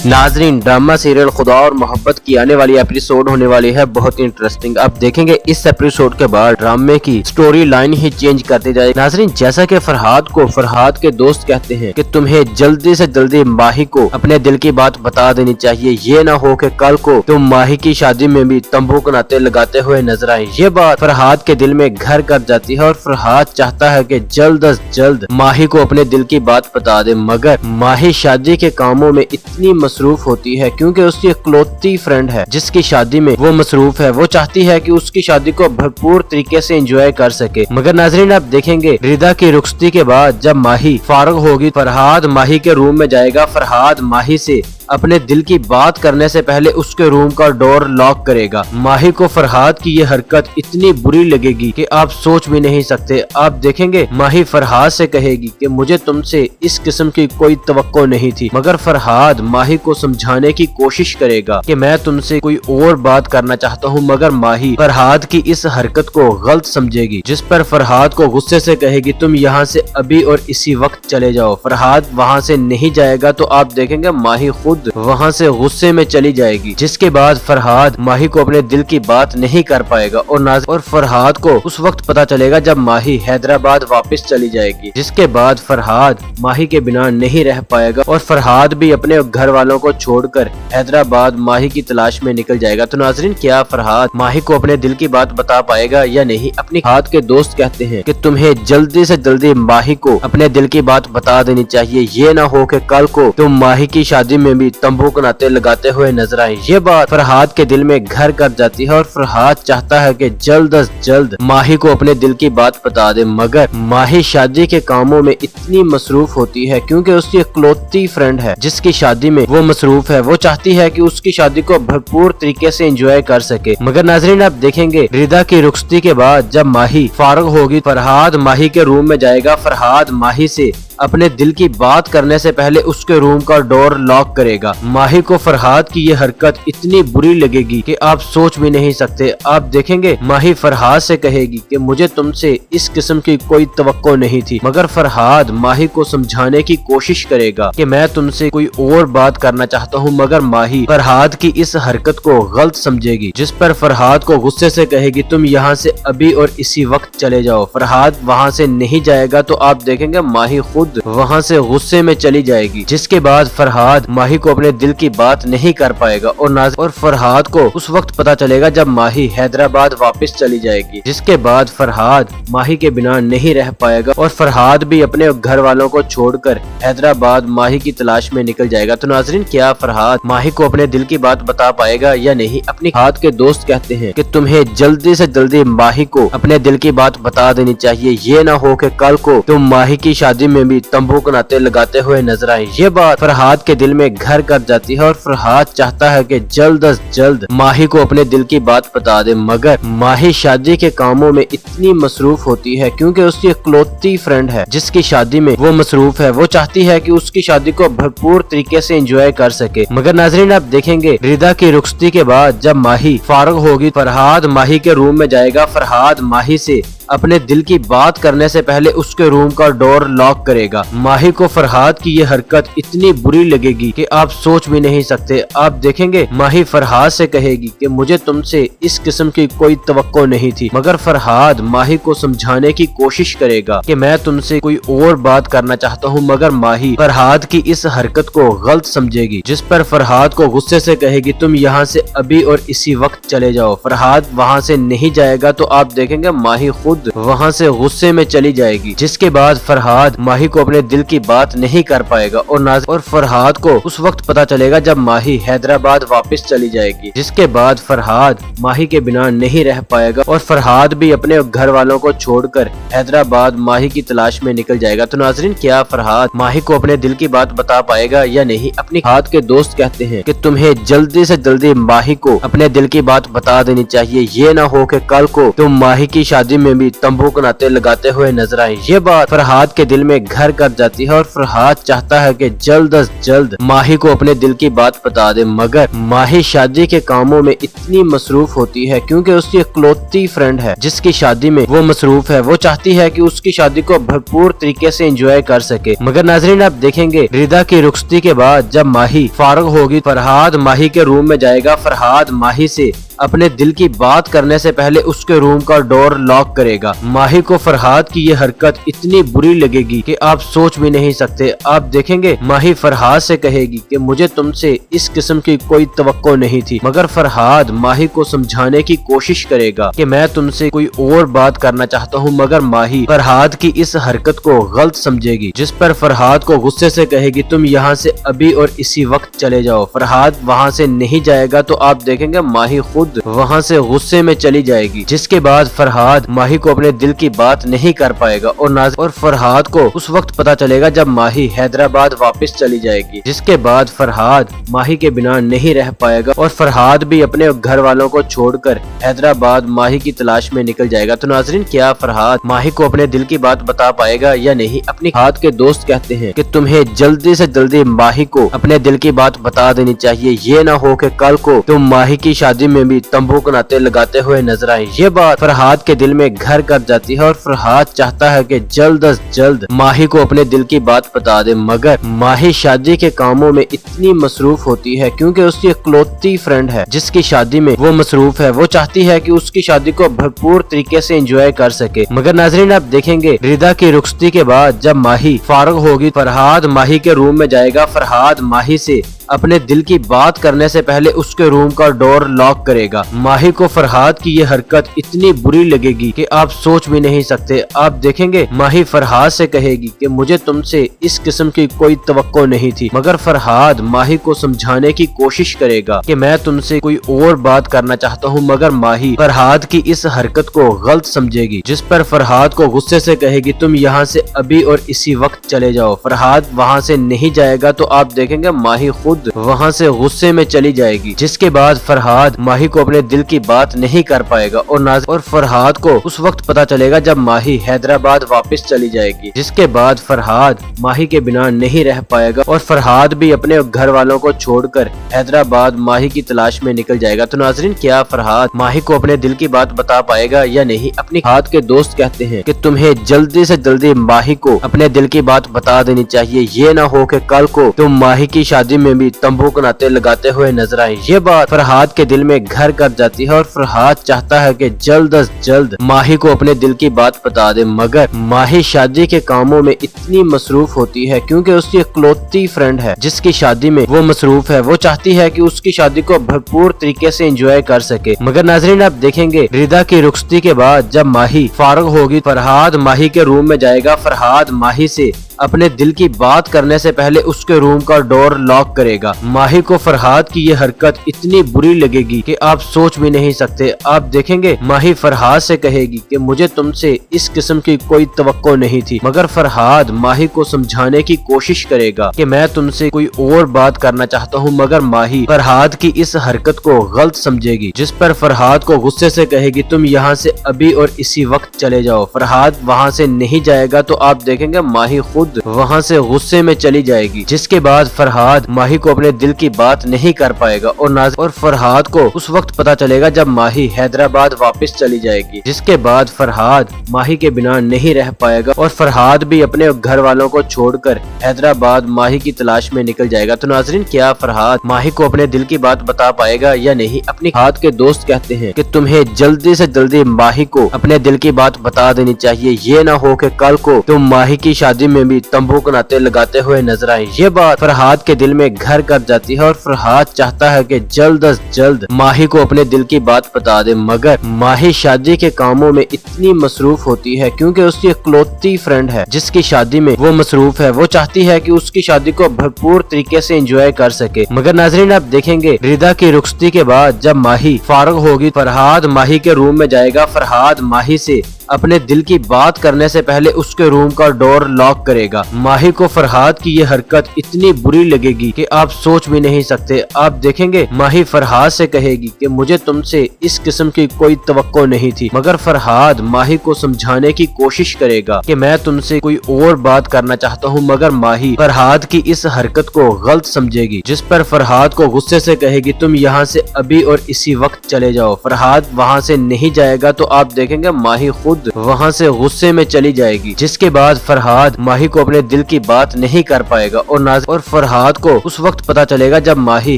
नाजरीन, drama serial खुदा और मोहब्बत की आने वाली एपिसोड होने वाली है बहुत इंटरेस्टिंग। अब देखेंगे इस एपिसोड के बाद ड्रामे की स्टोरी लाइन ही चेंज कर दी जाएगी। नाजरीन, जैसा कि फरहाद को फरहाद के दोस्त कहते हैं कि तुम्हें जल्दी से जल्दी माही को अपने दिल की बात बता देनी चाहिए, ये ना हो कि कल को तुम माही की शादी में भी तंबू नाते लगाते हुए नजर आए। ये बात फरहाद के दिल में घर कर जाती है और फरहाद चाहता है कि जल्द अज जल्द माही को अपने दिल की बात बता दे, मगर माही शादी के कामों में इतनी मसरूफ होती है क्योंकि उसकी इकलौती फ्रेंड है जिसकी शादी में वो मसरूफ है। वो चाहती है कि उसकी शादी को भरपूर तरीके से एंजॉय कर सके। मगर नाजरीन, आप देखेंगे रिदा की रुखसती के बाद जब माही फारग होगी, फरहाद माही के रूम में जाएगा। फरहाद माही से अपने दिल की बात करने से पहले उसके रूम का डोर लॉक करेगा। माही को फरहाद की ये हरकत इतनी बुरी लगेगी कि आप सोच भी नहीं सकते। आप देखेंगे माही फरहाद से कहेगी कि मुझे तुमसे इस किस्म की कोई तवक्को नहीं थी, मगर फरहाद माही को समझाने की कोशिश करेगा कि मैं तुमसे कोई और बात करना चाहता हूँ, मगर माही फरहाद की इस हरकत को गलत समझेगी, जिस पर फरहाद को गुस्से से कहेगी तुम यहाँ से अभी और इसी वक्त चले जाओ। फरहाद वहाँ से नहीं जाएगा तो आप देखेंगे माही खुद वहाँ से गुस्से में चली जाएगी, जिसके बाद फरहाद माही को अपने दिल की बात नहीं कर पाएगा और फरहाद को उस वक्त पता चलेगा जब माही हैदराबाद वापस चली जाएगी, जिसके बाद फरहाद माही के बिना नहीं रह पाएगा और फरहाद भी अपने घर वालों को छोड़कर हैदराबाद माही की तलाश में निकल जाएगा। तो नाजरीन, क्या फरहाद माही को अपने दिल की बात बता पाएगा या नहीं? अपनी हाथ के दोस्त कहते हैं कि तुम्हें जल्दी से जल्दी माही को अपने दिल की बात बता देनी चाहिए, ये ना हो कि कल को तुम माही की शादी में तंबू नाते लगाते हुए नजर आए। ये बात फरहाद के दिल में घर कर जाती है और फरहाद चाहता है कि जल्द अज जल्द माही को अपने दिल की बात बता दे, मगर माही शादी के कामों में इतनी मसरूफ होती है क्योंकि उसकी इकलौती फ्रेंड है जिसकी शादी में वो मसरूफ है। वो चाहती है कि उसकी शादी को भरपूर तरीके से एंजॉय कर सके। मगर नाजरीन, आप देखेंगे रिदा की रुखसती के बाद जब माही फारग होगी, फरहाद माही के रूम में जाएगा। फरहाद माही से अपने दिल की बात करने से पहले उसके रूम का डोर लॉक करेगा। माही को फरहाद की ये हरकत इतनी बुरी लगेगी कि आप सोच भी नहीं सकते। आप देखेंगे माही फरहाद से कहेगी कि मुझे तुमसे इस किस्म की कोई तवक्को नहीं थी, मगर फरहाद माही को समझाने की कोशिश करेगा कि मैं तुमसे कोई और बात करना चाहता हूँ, मगर माही फरहाद की इस हरकत को गलत समझेगी, जिस पर फरहाद को गुस्से से कहेगी तुम यहाँ से अभी और इसी वक्त चले जाओ। फरहाद वहाँ से नहीं जाएगा तो आप देखेंगे माही खुद वहाँ से गुस्से में चली जाएगी, जिसके बाद फरहाद माही को अपने दिल की बात नहीं कर पाएगा और फरहाद को उस वक्त पता चलेगा जब माही हैदराबाद वापस चली जाएगी, जिसके बाद फरहाद माही के बिना नहीं रह पाएगा और फरहाद भी अपने घर वालों को छोड़कर हैदराबाद माही की तलाश में निकल जाएगा। तो नाजरीन, क्या फरहाद माही को अपने दिल की बात बता पाएगा या नहीं? अपनी हाथ के दोस्त कहते हैं कि तुम्हें जल्दी से जल्दी माही को अपने दिल की बात बता देनी चाहिए, ये ना हो कि कल को तुम माही की शादी में तंबू नाते लगाते हुए नजर आए। ये बात फरहाद के दिल में घर कर जाती है और फरहाद चाहता है कि जल्द अज जल्द माही को अपने दिल की बात बता दे, मगर माही शादी के कामों में इतनी मसरूफ होती है क्योंकि उसकी इकलौती फ्रेंड है जिसकी शादी में वो मसरूफ है। वो चाहती है कि उसकी शादी को भरपूर तरीके से एंजॉय कर सके। मगर नाजरीन, आप देखेंगे रिदा की रुखसती के बाद जब माही फारग होगी, फरहाद माही के रूम में जाएगा। फरहाद माही से अपने दिल की बात करने से पहले उसके रूम का डोर लॉक करेगा। माही को फरहाद की ये हरकत इतनी बुरी लगेगी कि आप सोच भी नहीं सकते। आप देखेंगे माही फरहाद से कहेगी कि मुझे तुमसे इस किस्म की कोई तवक्को नहीं थी, मगर फरहाद माही को समझाने की कोशिश करेगा कि मैं तुमसे कोई और बात करना चाहता हूँ, मगर माही फरहाद की इस हरकत को गलत समझेगी, जिस पर फरहाद को गुस्से से कहेगी तुम यहाँ से अभी और इसी वक्त चले जाओ। फरहाद वहाँ से नहीं जाएगा तो आप देखेंगे माही खुद वहाँ से गुस्से में चली जाएगी, जिसके बाद फरहाद माही को अपने दिल की बात नहीं कर पाएगा और फरहाद को उस वक्त पता चलेगा जब माही हैदराबाद वापस चली जाएगी, जिसके बाद फरहाद माही के बिना नहीं रह पाएगा और फरहाद भी अपने घर वालों को छोड़कर हैदराबाद माही की तलाश में निकल जाएगा। तो नाजरीन, क्या फरहाद माही को अपने दिल की बात बता पाएगा या नहीं? अपनी हाथ के दोस्त कहते हैं कि तुम्हें जल्दी से जल्दी माही को अपने दिल की बात बता देनी चाहिए, ये ना हो कि कल को तुम माही की शादी में भी तंबू के नाते लगाते हुए नजर आए। ये बात फरहाद के दिल में घर कर जाती है और फरहाद चाहता है कि जल्द अज जल्द माही को अपने दिल की बात बता दे, मगर माही शादी के कामों में इतनी मसरूफ होती है क्योंकि उसकी इकलौती फ्रेंड है जिसकी शादी में वो मसरूफ है। वो चाहती है कि उसकी शादी को भरपूर तरीके से एंजॉय कर सके। मगर नाजरीन आप देखेंगे रिदा की रुखसती के बाद जब माही फारग होगी, फरहाद माही के रूम में जाएगा। फरहाद माही से अपने दिल की बात करने से पहले उसके रूम का डोर लॉक करेगा। माही को फरहाद की ये हरकत इतनी बुरी लगेगी कि आप सोच भी नहीं सकते। आप देखेंगे माही फरहाद से कहेगी कि मुझे तुमसे इस किस्म की कोई तवक्को नहीं थी, मगर फरहाद माही को समझाने की कोशिश करेगा कि मैं तुमसे कोई और बात करना चाहता हूँ, मगर माही फरहाद की इस हरकत को गलत समझेगी, जिस पर फरहाद को गुस्से से कहेगी तुम यहाँ से अभी और इसी वक्त चले जाओ। फरहाद वहाँ से नहीं जाएगा तो आप देखेंगे माही खुद वहाँ से गुस्से में चली जाएगी, जिसके बाद फरहाद माही को अपने दिल की बात नहीं कर पाएगा और फरहाद को उस वक्त पता चलेगा जब माही हैदराबाद वापस चली जाएगी, जिसके बाद फरहाद माही के बिना नहीं रह पाएगा और फरहाद भी अपने घर वालों को छोड़कर हैदराबाद माही की तलाश में निकल जाएगा। तो नाजरीन क्या फरहाद माही को अपने दिल की बात बता पाएगा या नहीं? अपनी हाथ के दोस्त कहते हैं कि तुम्हें जल्दी से जल्दी माही को अपने दिल की बात बता देनी चाहिए, ये ना हो कि कल को तुम माही की शादी में भी तंबू के नाते लगाते हुए नजर आए। ये बात फरहाद के दिल में घर कर जाती है और फरहाद चाहता है कि जल्द अज जल्द माही को अपने दिल की बात बता दे, मगर माही शादी के कामों में इतनी मसरूफ होती है क्योंकि उसकी इकलौती फ्रेंड है जिसकी शादी में वो मसरूफ है। वो चाहती है कि उसकी शादी को भरपूर तरीके से एंजॉय कर सके। मगर नाजरीन आप देखेंगे रिदा की रुखसती के बाद जब माही फारग होगी, फरहाद माही के रूम में जाएगा। फरहाद माही से अपने दिल की बात करने से पहले उसके रूम का डोर लॉक करेगा। माही को फरहाद की ये हरकत इतनी बुरी लगेगी कि आप सोच भी नहीं सकते। आप देखेंगे माही फरहाद से कहेगी कि मुझे तुमसे इस किस्म की कोई तवक्को नहीं थी, मगर फरहाद माही को समझाने की कोशिश करेगा कि मैं तुमसे कोई और बात करना चाहता हूँ, मगर माही फरहाद की इस हरकत को गलत समझेगी, जिस पर फरहाद को गुस्से से कहेगी तुम यहाँ से अभी और इसी वक्त चले जाओ। फरहाद वहाँ से नहीं जाएगा तो आप देखेंगे माही खुद वहाँ से गुस्से में चली जाएगी, जिसके बाद फरहाद माही को अपने दिल की बात नहीं कर पाएगा और फरहाद को उस वक्त पता चलेगा जब माही हैदराबाद वापस चली जाएगी, जिसके बाद फरहाद माही के बिना नहीं रह पाएगा और फरहाद भी अपने घर वालों को छोड़कर हैदराबाद माही की तलाश में निकल जाएगा। तो नाजरीन क्या फरहाद माही को अपने दिल की बात बता पाएगा या नहीं? अपनी हाथ के दोस्त कहते हैं कि तुम्हें जल्दी से जल्दी माही को अपने दिल की बात बता देनी चाहिए, ये ना हो कि कल को तुम माही की शादी में भी तंबू के नाते लगाते हुए नजर आए। ये बात फरहाद के दिल में घर कर जाती है और फरहाद चाहता है कि जल्द अज जल्द माही को अपने दिल की बात बता दे, मगर माही शादी के कामों में इतनी मसरूफ होती है क्योंकि उसकी इकलौती फ्रेंड है जिसकी शादी में वो मसरूफ है। वो चाहती है कि उसकी शादी को भरपूर तरीके से एंजॉय कर सके। मगर नाजरीन आप देखेंगे रिदा की रुखसती के बाद जब माही फारग होगी, फरहाद माही के रूम में जाएगा। फरहाद माही से अपने दिल की बात करने से पहले उसके रूम का डोर लॉक करेगा। माही को फरहाद की ये हरकत इतनी बुरी लगेगी कि आप सोच भी नहीं सकते। आप देखेंगे माही फरहाद से कहेगी कि मुझे तुमसे इस किस्म की कोई तवक्को नहीं थी, मगर फरहाद माही को समझाने की कोशिश करेगा कि मैं तुमसे कोई और बात करना चाहता हूँ, मगर माही फरहाद की इस हरकत को गलत समझेगी, जिस पर फरहाद को गुस्से से कहेगी तुम यहाँ से अभी और इसी वक्त चले जाओ। फरहाद वहाँ से नहीं जाएगा तो आप देखेंगे माही खुद वहाँ से गुस्से में चली जाएगी, जिसके बाद फरहाद माही को अपने दिल की बात नहीं कर पाएगा और फरहाद को उस वक्त पता चलेगा जब माही हैदराबाद वापस चली जाएगी, जिसके बाद फरहाद माही के बिना नहीं रह पाएगा और फरहाद भी अपने घर वालों को छोड़कर हैदराबाद माही की तलाश में निकल जाएगा। तो नाजरीन क्या फरहाद माही को अपने दिल की बात बता पाएगा या नहीं? अपनी हाथ के दोस्त कहते हैं कि तुम्हें जल्दी से जल्दी माही को अपने दिल की बात बता देनी चाहिए, ये ना हो कि कल को तुम माही की शादी में भी तंबू के नाते लगाते हुए नजर आए। ये बात फरहाद के दिल में घर कर जाती है और फरहाद चाहता है कि जल्द अज जल्द माही को अपने दिल की बात बता दे, मगर माही शादी के कामों में इतनी मसरूफ होती है क्योंकि उसकी इकलौती फ्रेंड है जिसकी शादी में वो मसरूफ है। वो चाहती है कि उसकी शादी को भरपूर तरीके से एंजॉय कर सके। मगर नाजरीन आप देखेंगे रिदा की रुखसती के बाद जब माही फारग होगी, फरहाद माही के रूम में जाएगा। फरहाद माही से अपने दिल की बात करने से पहले उसके रूम का डोर लॉक करेगा। माही को फरहाद की ये हरकत इतनी बुरी लगेगी कि आप सोच भी नहीं सकते। आप देखेंगे माही फरहाद से कहेगी कि मुझे तुमसे इस किस्म की कोई तवक्को नहीं थी, मगर फरहाद माही को समझाने की कोशिश करेगा कि मैं तुमसे कोई और बात करना चाहता हूँ, मगर माही फरहाद की इस हरकत को गलत समझेगी, जिस पर फरहाद को गुस्से से कहेगी तुम यहाँ से अभी और इसी वक्त चले जाओ। फरहाद वहाँ से नहीं जाएगा तो आप देखेंगे माही खुद वहाँ से गुस्से में चली जाएगी, जिसके बाद फरहाद माही को अपने दिल की बात नहीं कर पाएगा और फरहाद को उस वक्त पता चलेगा जब माही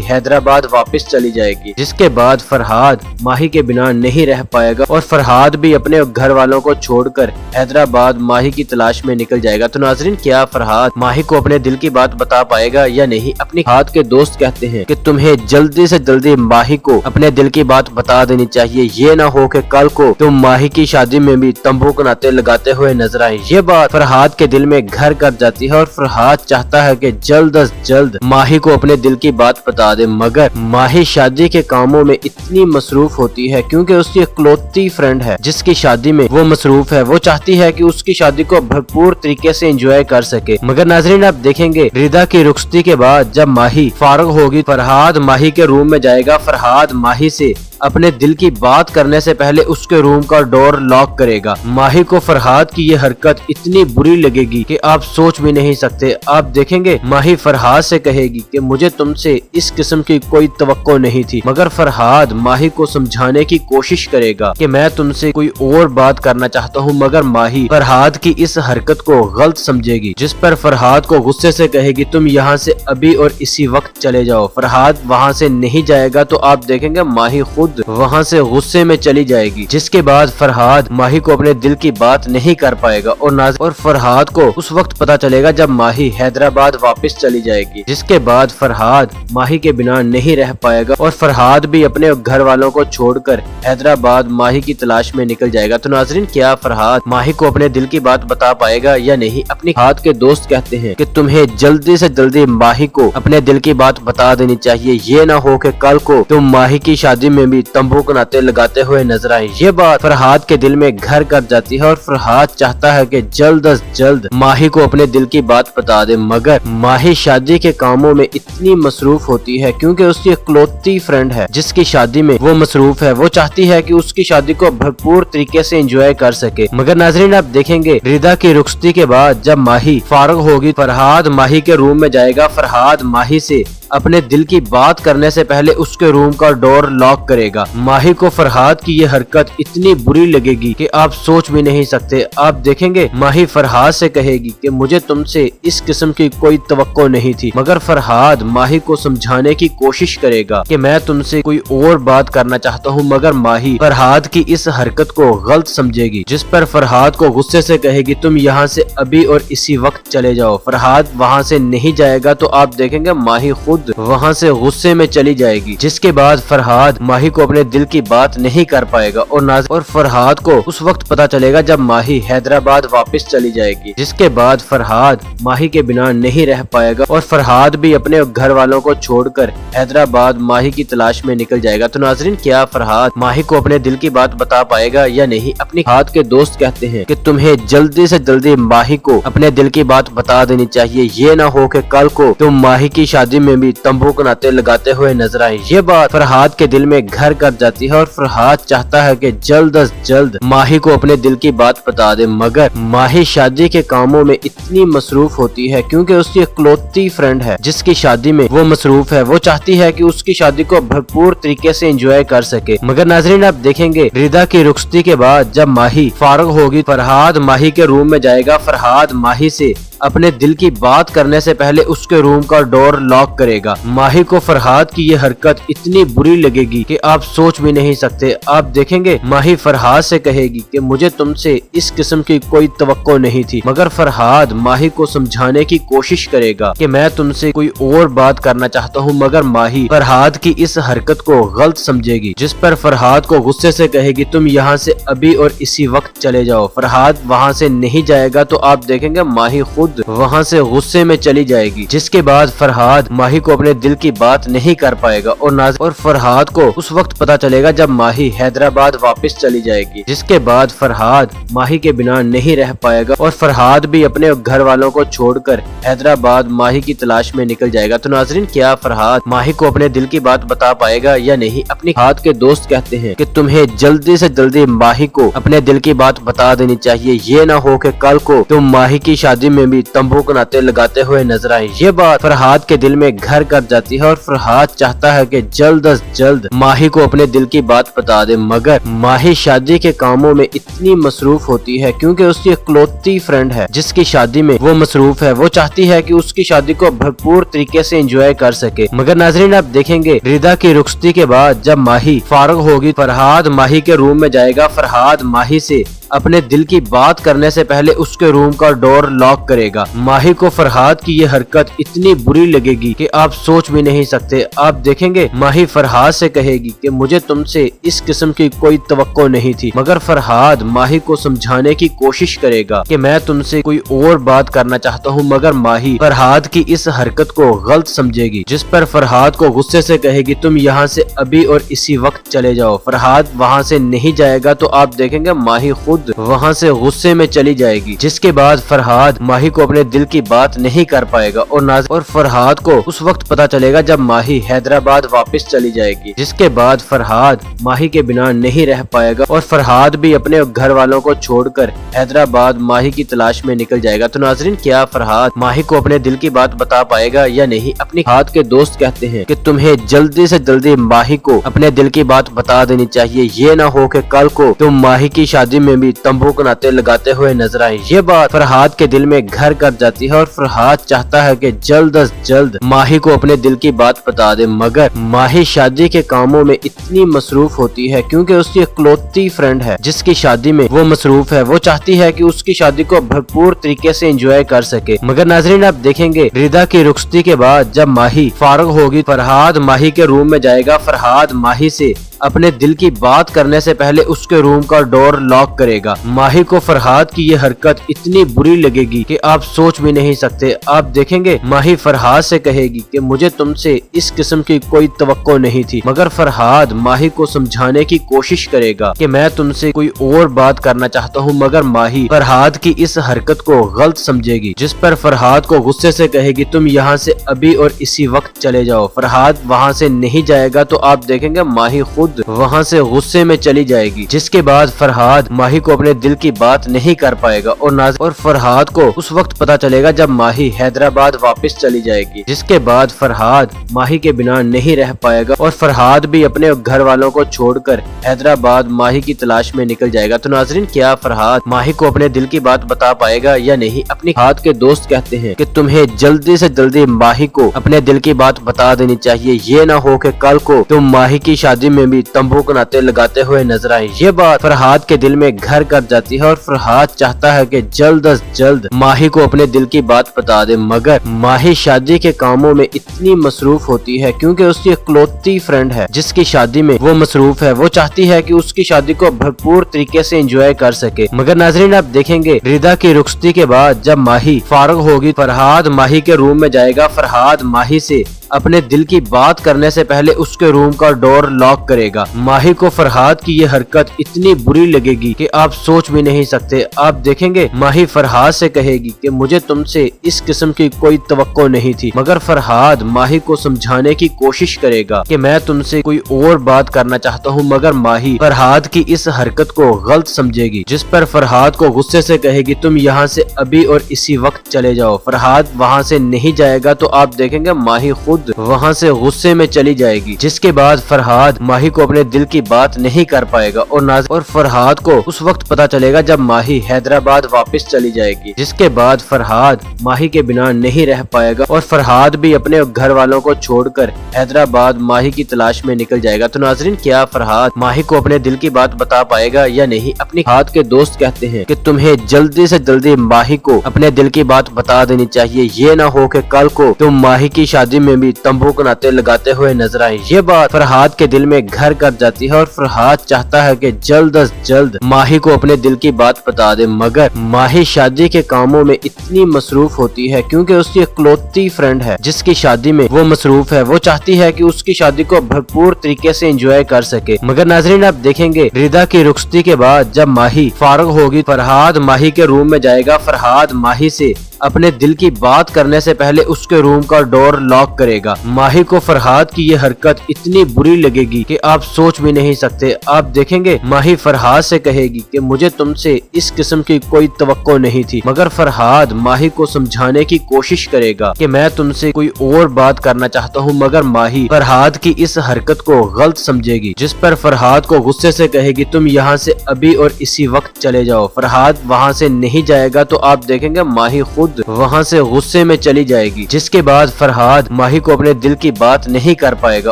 हैदराबाद वापस चली जाएगी, जिसके बाद फरहाद माही के बिना नहीं रह पाएगा और फरहाद भी अपने घर वालों को छोड़कर हैदराबाद माही की तलाश में निकल जाएगा। तो नाजरीन, क्या फरहाद माही को अपने दिल की बात बता पाएगा या नहीं? अपनी हाथ के दोस्त कहते हैं कि तुम्हें जल्दी से जल्दी माही को अपने दिल की बात बता देनी चाहिए, ये ना हो कि कल को तुम माही की शादी में भी तंबू नाते लगाते हुए नजर आए। ये बात फरहाद के दिल में घर कर जाती है और फरहाद चाहता है कि जल्द अज जल्द माही को अपने दिल की बात बता दे, मगर माही शादी के कामों में इतनी मसरूफ होती है क्योंकि उसकी इकलौती फ्रेंड है जिसकी शादी में वो मसरूफ है। वो चाहती है कि उसकी शादी को भरपूर तरीके से एंजॉय कर सके, मगर नाजरीन आप देखेंगे रिदा की रुखसती के बाद जब माही फारग होगी, फरहाद माही के रूम में जाएगा। फरहाद माही से अपने दिल की बात करने से पहले उसके रूम का डोर लॉक करेगा। माही को फरहाद की ये हरकत इतनी बुरी लगेगी कि आप सोच भी नहीं सकते। आप देखेंगे माही फरहाद से कहेगी कि मुझे तुमसे इस किस्म की कोई तवक्को नहीं थी, मगर फरहाद माही को समझाने की कोशिश करेगा कि मैं तुमसे कोई और बात करना चाहता हूँ, मगर माही फरहाद की इस हरकत को गलत समझेगी, जिस पर फरहाद को गुस्से से कहेगी तुम यहाँ से अभी और इसी वक्त चले जाओ। फरहाद वहाँ से नहीं जाएगा तो आप देखेंगे माही खुद वहाँ से गुस्से में चली जाएगी, जिसके बाद फरहाद माही को अपने दिल की बात नहीं कर पाएगा और फरहाद को उस वक्त पता चलेगा जब माही हैदराबाद वापस चली जाएगी, जिसके बाद फरहाद माही के बिना नहीं रह पाएगा और फरहाद भी अपने घर वालों को छोड़कर हैदराबाद माही की तलाश में निकल जाएगा। तो नाजरीन, क्या फरहाद माही को अपने दिल की बात बता पाएगा या नहीं? अपनी हाथ के दोस्त कहते हैं कि तुम्हें जल्दी से जल्दी माही को अपने दिल की बात बता देनी चाहिए, ये ना हो कि कल को तुम माही की शादी में तंबू नाते लगाते हुए नजर आए। ये बात फरहाद के दिल में घर कर जाती है और फरहाद चाहता है कि जल्द अज जल्द माही को अपने दिल की बात बता दे, मगर माही शादी के कामों में इतनी मसरूफ होती है क्योंकि उसकी इकलौती फ्रेंड है जिसकी शादी में वो मसरूफ है। वो चाहती है कि उसकी शादी को भरपूर तरीके से एंजॉय कर सके, मगर नाजरीन आप देखेंगे रिदा की रुखसती के बाद जब माही फारग होगी, फरहाद माही के रूम में जाएगा। फरहाद माही से अपने दिल की बात करने से पहले उसके रूम का डोर लॉक करेगा। माही को फरहाद की ये हरकत इतनी बुरी लगेगी कि आप सोच भी नहीं सकते। आप देखेंगे माही फरहाद से कहेगी कि मुझे तुमसे इस किस्म की कोई तवक्को नहीं थी, मगर फरहाद माही को समझाने की कोशिश करेगा कि मैं तुमसे कोई और बात करना चाहता हूँ, मगर माही फरहाद की इस हरकत को गलत समझेगी, जिस पर फरहाद को गुस्से से कहेगी तुम यहाँ से अभी और इसी वक्त चले जाओ। फरहाद वहाँ से नहीं जाएगा तो आप देखेंगे माही खुद वहाँ से गुस्से में चली जाएगी, जिसके बाद फरहाद माही को अपने दिल की बात नहीं कर पाएगा और फरहाद को उस वक्त पता चलेगा जब माही हैदराबाद वापस चली जाएगी, जिसके बाद फरहाद माही के बिना नहीं रह पाएगा और फरहाद भी अपने घर वालों को छोड़कर हैदराबाद माही की तलाश में निकल जाएगा। तो नाजरीन, क्या फरहाद माही को अपने दिल की बात बता पाएगा या नहीं? अपनी हाथ के दोस्त कहते हैं कि तुम्हें जल्दी से जल्दी माही को अपने दिल की बात बता देनी चाहिए, ये ना हो कि कल को तुम माही की शादी में तंबू नाते लगाते हुए नजर आए। ये बात फरहाद के दिल में घर कर जाती है और फरहाद चाहता है कि जल्द अज जल्द माही को अपने दिल की बात बता दे, मगर माही शादी के कामों में इतनी मसरूफ होती है क्योंकि उसकी इकलौती फ्रेंड है जिसकी शादी में वो मसरूफ है। वो चाहती है कि उसकी शादी को भरपूर तरीके से एंजॉय कर सके, मगर नाजरीन आप देखेंगे रिदा की रुखसती के बाद जब माही फारग होगी, फरहाद माही के रूम में जाएगा। फरहाद माही से अपने दिल की बात करने से पहले उसके रूम का डोर लॉक करेगा। माही को फरहाद की ये हरकत इतनी बुरी लगेगी कि आप सोच भी नहीं सकते। आप देखेंगे माही फरहाद से कहेगी कि मुझे तुमसे इस किस्म की कोई तवक्को नहीं थी, मगर फरहाद माही को समझाने की कोशिश करेगा कि मैं तुमसे कोई और बात करना चाहता हूँ, मगर माही फरहाद की इस हरकत को गलत समझेगी, जिस पर फरहाद को गुस्से से कहेगी तुम यहाँ से अभी और इसी वक्त चले जाओ। फरहाद वहाँ से नहीं जाएगा तो आप देखेंगे माही खुद खुद वहाँ से गुस्से में चली जाएगी, जिसके बाद फरहाद माही को अपने दिल की बात नहीं कर पाएगा और फरहाद को उस वक्त पता चलेगा जब माही हैदराबाद वापस चली जाएगी, जिसके बाद फरहाद माही के बिना नहीं रह पाएगा और फरहाद भी अपने घर वालों को छोड़कर हैदराबाद माही की तलाश में निकल जाएगा। तो नाजरीन, क्या फरहाद माही को अपने दिल की बात बता पाएगा या नहीं? अपनी हाथ के दोस्त कहते हैं कि तुम्हें जल्दी से जल्दी माही को अपने दिल की बात बता देनी चाहिए, ये ना हो कि कल को तुम माही की शादी में भी तंबू नाते लगाते हुए नजर आए। ये बात फरहाद के दिल में घर कर जाती है और फरहाद चाहता है कि जल्द अज जल्द माही को अपने दिल की बात बता दे, मगर माही शादी के कामों में इतनी मसरूफ होती है क्योंकि उसकी इकलौती फ्रेंड है जिसकी शादी में वो मसरूफ है। वो चाहती है कि उसकी शादी को भरपूर तरीके से एंजॉय कर सके, मगर नाजरीन आप देखेंगे रिदा की रुखसती के बाद जब माही फारग होगी, फरहाद माही के रूम में जाएगा। फरहाद माही से अपने दिल की बात करने से पहले उसके रूम का डोर लॉक करेगा। माही को फरहाद की ये हरकत इतनी बुरी लगेगी कि आप सोच भी नहीं सकते। आप देखेंगे माही फरहाद से कहेगी कि मुझे तुमसे इस किस्म की कोई तवक्को नहीं थी, मगर फरहाद माही को समझाने की कोशिश करेगा कि मैं तुमसे कोई और बात करना चाहता हूँ, मगर माही फरहाद की इस हरकत को गलत समझेगी, जिस पर फरहाद को गुस्से से कहेगी तुम यहाँ से अभी और इसी वक्त चले जाओ। फरहाद वहाँ से नहीं जाएगा तो आप देखेंगे माही खुद वहाँ से गुस्से में चली जाएगी, जिसके बाद फरहाद माही को अपने दिल की बात नहीं कर पाएगा और फरहाद को उस वक्त पता चलेगा जब माही हैदराबाद वापस चली जाएगी, जिसके बाद फरहाद माही के बिना नहीं रह पाएगा और फरहाद भी अपने घर वालों को छोड़कर हैदराबाद माही की तलाश में निकल जाएगा। तो नाजरीन, क्या फरहाद माही को अपने दिल की बात बता पाएगा या नहीं? अपनी हाथ के दोस्त कहते हैं कि तुम्हें जल्दी से जल्दी माही को अपने दिल की बात बता देनी चाहिए, ये ना हो कि कल को तुम माही की शादी में तंबू नाते लगाते हुए नजर आए। ये बात फरहाद के दिल में घर कर जाती है और फरहाद चाहता है कि जल्द अज जल्द माही को अपने दिल की बात बता दे, मगर माही शादी के कामों में इतनी मसरूफ होती है क्योंकि उसकी इकलौती फ्रेंड है जिसकी शादी में वो मसरूफ है। वो चाहती है कि उसकी शादी को भरपूर तरीके से एंजॉय कर सके, मगर नाजरीन आप देखेंगे रिदा की रुखसती के बाद जब माही फारग होगी, फरहाद माही के रूम में जाएगा। फरहाद माही से अपने दिल की बात करने से पहले उसके रूम का डोर लॉक करेगा। माही को फरहाद की ये हरकत इतनी बुरी लगेगी कि आप सोच भी नहीं सकते। आप देखेंगे माही फरहाद से कहेगी कि मुझे तुमसे इस किस्म की कोई तवक्को नहीं थी, मगर फरहाद माही को समझाने की कोशिश करेगा कि मैं तुमसे कोई और बात करना चाहता हूँ, मगर माही फरहाद की इस हरकत को गलत समझेगी, जिस पर फरहाद को गुस्से से कहेगी तुम यहाँ से अभी और इसी वक्त चले जाओ। फरहाद वहाँ से नहीं जाएगा तो आप देखेंगे माही खुद वहाँ से गुस्से में चली जाएगी, जिसके बाद फरहाद माही को अपने दिल की बात नहीं कर पाएगा और फरहाद को उस वक्त पता चलेगा जब माही हैदराबाद वापस चली जाएगी, जिसके बाद फरहाद माही के बिना नहीं रह पाएगा और फरहाद भी अपने घर वालों को छोड़कर हैदराबाद माही की तलाश में निकल जाएगा। तो नाजरीन, क्या फरहाद माही को अपने दिल की बात बता पाएगा या नहीं? अपनी हाथ के दोस्त कहते हैं कि तुम्हें जल्दी से जल्दी माही को अपने दिल की बात बता देनी चाहिए, ये ना हो कि कल को तुम माही की शादी में तंबू नाते लगाते हुए नजर आए। ये बात फरहाद के दिल में घर कर जाती है और फरहाद चाहता है कि जल्द अज जल्द माही को अपने दिल की बात बता दे, मगर माही शादी के कामों में इतनी मसरूफ होती है क्योंकि उसकी इकलौती फ्रेंड है जिसकी शादी में वो मसरूफ है। वो चाहती है कि उसकी शादी को भरपूर तरीके से एंजॉय कर सके, मगर नाजरीन आप देखेंगे रिदा की रुखसती के बाद जब माही फारग होगी, फरहाद माही के रूम में जाएगा। फरहाद माही से अपने दिल की बात करने से पहले उसके रूम का डोर लॉक करेगा। माही को फरहाद की ये हरकत इतनी बुरी लगेगी कि आप सोच भी नहीं सकते। आप देखेंगे माही फरहाद से कहेगी कि मुझे तुमसे इस किस्म की कोई तवक्को नहीं थी, मगर फरहाद माही को समझाने की कोशिश करेगा कि मैं तुमसे कोई और बात करना चाहता हूँ, मगर माही फरहाद की इस हरकत को गलत समझेगी, जिस पर फरहाद को गुस्से से कहेगी तुम यहाँ से अभी और इसी वक्त चले जाओ। फरहाद वहाँ से नहीं जाएगा तो आप देखेंगे माही खुद वहाँ से गुस्से में चली जाएगी, जिसके बाद फरहाद माही को अपने दिल की बात नहीं कर पाएगा और फरहाद को उस वक्त पता चलेगा जब माही हैदराबाद वापस चली जाएगी, जिसके बाद फरहाद माही के बिना नहीं रह पाएगा और फरहाद भी अपने घर वालों को छोड़कर हैदराबाद माही की तलाश में निकल जाएगा। तो नाजरीन, क्या फरहाद माही को अपने दिल की बात बता पाएगा या नहीं? अपनी हाथ के दोस्त कहते हैं कि तुम्हें जल्दी से जल्दी माही को अपने दिल की बात बता देनी चाहिए, ये ना हो कि कल को तुम माही की शादी में भी भी तंबू के नाते लगाते हुए नजर आए। ये बात फरहाद के दिल में घर कर जाती है और फरहाद चाहता है कि जल्द अज जल्द माही को अपने दिल की बात बता दे, मगर माही शादी के कामों में इतनी मसरूफ होती है क्योंकि उसकी इकलौती फ्रेंड है जिसकी शादी में वो मसरूफ है। वो चाहती है कि उसकी शादी को भरपूर तरीके से एंजॉय कर सके। मगर नाजरीन आप देखेंगे रिदा की रुखसती के बाद जब माही फारग होगी, फरहाद माही के रूम में जाएगा। फरहाद माही से अपने दिल की बात करने से पहले उसके रूम का डोर लॉक करेगा। माही को फरहाद की ये हरकत इतनी बुरी लगेगी कि आप सोच भी नहीं सकते। आप देखेंगे माही फरहाद से कहेगी कि मुझे तुमसे इस किस्म की कोई तवक्को नहीं थी, मगर फरहाद माही को समझाने की कोशिश करेगा कि मैं तुमसे कोई और बात करना चाहता हूँ, मगर माही फरहाद की इस हरकत को गलत समझेगी, जिस पर फरहाद को गुस्से से कहेगी तुम यहाँ से अभी और इसी वक्त चले जाओ। फरहाद वहाँ से नहीं जाएगा तो आप देखेंगे माही खुद वहाँ से गुस्से में चली जाएगी, जिसके बाद फरहाद माही को अपने दिल की बात नहीं कर पाएगा